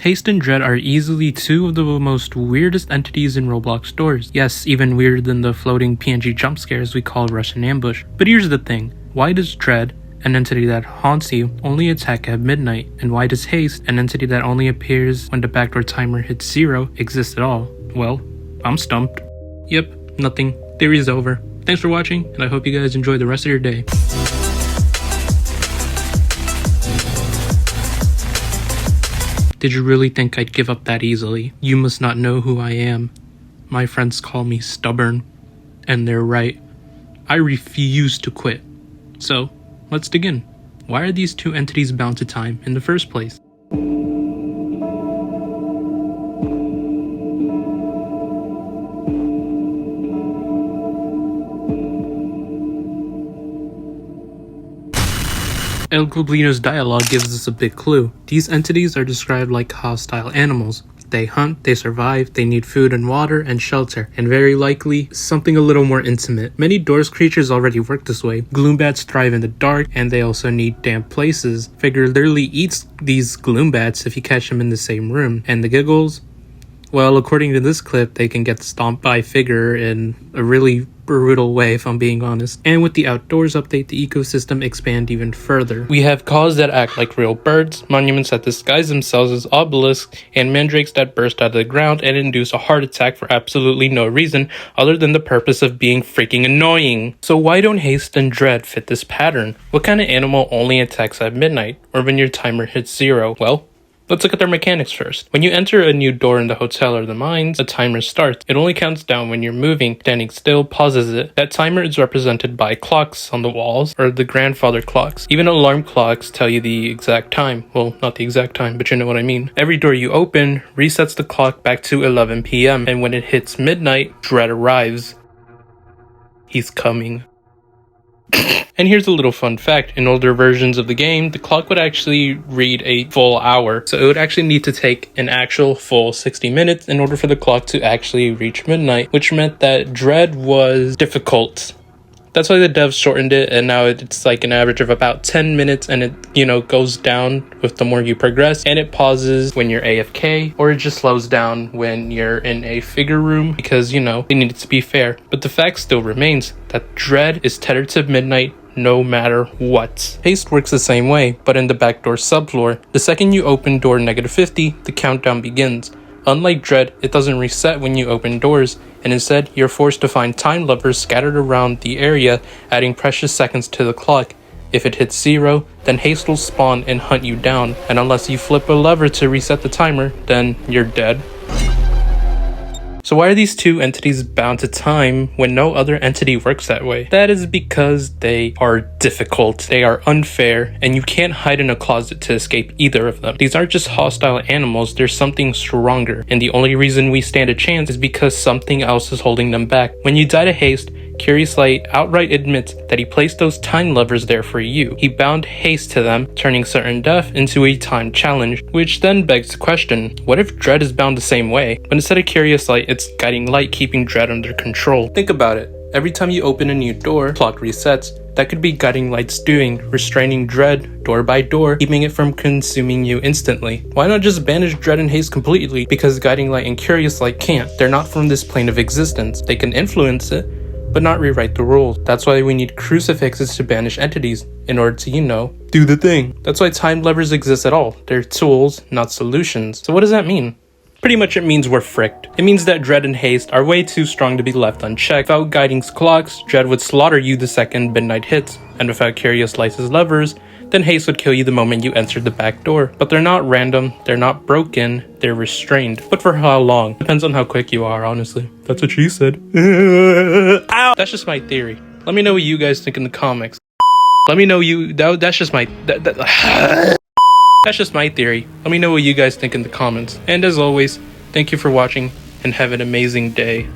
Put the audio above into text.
Haste and Dread are easily two of the most weirdest entities in Roblox stores. Yes, even weirder than the floating PNG jump scares we call Russian ambush. But here's the thing, why does Dread, an entity that haunts you, only attack at midnight? And why does Haste, an entity that only appears when the backdoor timer hits 0, exist at all? Well, I'm stumped. Yep, nothing. Theory's over. Thanks for watching, and I hope you guys enjoy the rest of your day. Did you really think I'd give up that easily? You must not know who I am. My friends call me stubborn. And they're right. I refuse to quit. So, let's dig in. Why are these two entities bound to time in the first place? El Goblino's dialogue gives us a big clue. These entities are described like hostile animals. They hunt, they survive, they need food and water and shelter, and very likely something a little more intimate. Many Doors creatures already work this way. Gloombats thrive in the dark, and they also need damp places. Figure literally eats these gloombats if you catch them in the same room. And the giggles? Well, according to this clip, they can get stomped by Figure in a really brutal way, if I'm being honest. And with the outdoors update, the ecosystem expand even further. We have caws that act like real birds, monuments that disguise themselves as obelisks, and mandrakes that burst out of the ground and induce a heart attack for absolutely no reason other than the purpose of being freaking annoying. So why don't Haste and Dread fit this pattern? What kind of animal only attacks at midnight, or when your timer hits 0? Well, let's look at their mechanics first. When you enter a new door in the hotel or the mines, a timer starts. It only counts down when you're moving. Standing still pauses it. That timer is represented by clocks on the walls, or the grandfather clocks. Even alarm clocks tell you the exact time. Well, not the exact time, but you know what I mean. Every door you open resets the clock back to 11 p.m. and when it hits midnight, Dread arrives. He's coming. And here's a little fun fact, in older versions of the game, the clock would actually read a full hour. So it would actually need to take an actual full 60 minutes in order for the clock to actually reach midnight, which meant that Dread was difficult. That's why the devs shortened it, and now it's like an average of about 10 minutes, and it, goes down with the more you progress, and it pauses when you're AFK, or it just slows down when you're in a figure room, because, they need it to be fair. But the fact still remains that Dread is tethered to midnight no matter what. Haste works the same way, but in the backdoor subfloor. The second you open door -50, the countdown begins. Unlike Dread, it doesn't reset when you open doors, and instead, you're forced to find time levers scattered around the area, adding precious seconds to the clock. If it hits 0, then Haste will spawn and hunt you down, and unless you flip a lever to reset the timer, then you're dead. So why are these two entities bound to time when no other entity works that way? That is because they are difficult, they are unfair, and you can't hide in a closet to escape either of them. These aren't just hostile animals, there's something stronger, and the only reason we stand a chance is because something else is holding them back. When you die to Haste, Curious Light outright admits that he placed those time levers there for you. He bound Haste to them, turning certain death into a time challenge, which then begs the question, what if Dread is bound the same way, but instead of Curious Light, it's Guiding Light keeping Dread under control? Think about it. Every time you open a new door, clock resets. That could be Guiding Light's doing, restraining Dread door by door, keeping it from consuming you instantly. Why not just banish Dread and Haste completely? Because Guiding Light and Curious Light can't. They're not from this plane of existence. They can influence it, but not rewrite the rules. That's why we need crucifixes to banish entities, in order to, do the thing. That's why time levers exist at all. They're tools, not solutions. So what does that mean? Pretty much it means we're fricked. It means that Dread and Haste are way too strong to be left unchecked. Without Guiding clocks, Dread would slaughter you the second midnight hits, and without Curious Light's levers, then Haste would kill you the moment you entered the back door. But they're not random, they're not broken, they're restrained. But for how long? Depends on how quick you are, honestly. That's what she said. Ow! That's just my theory. Let me know what you guys think in the comics. Let me know that's just my... That's just my theory. Let me know what you guys think in the comments. And as always, thank you for watching, and have an amazing day.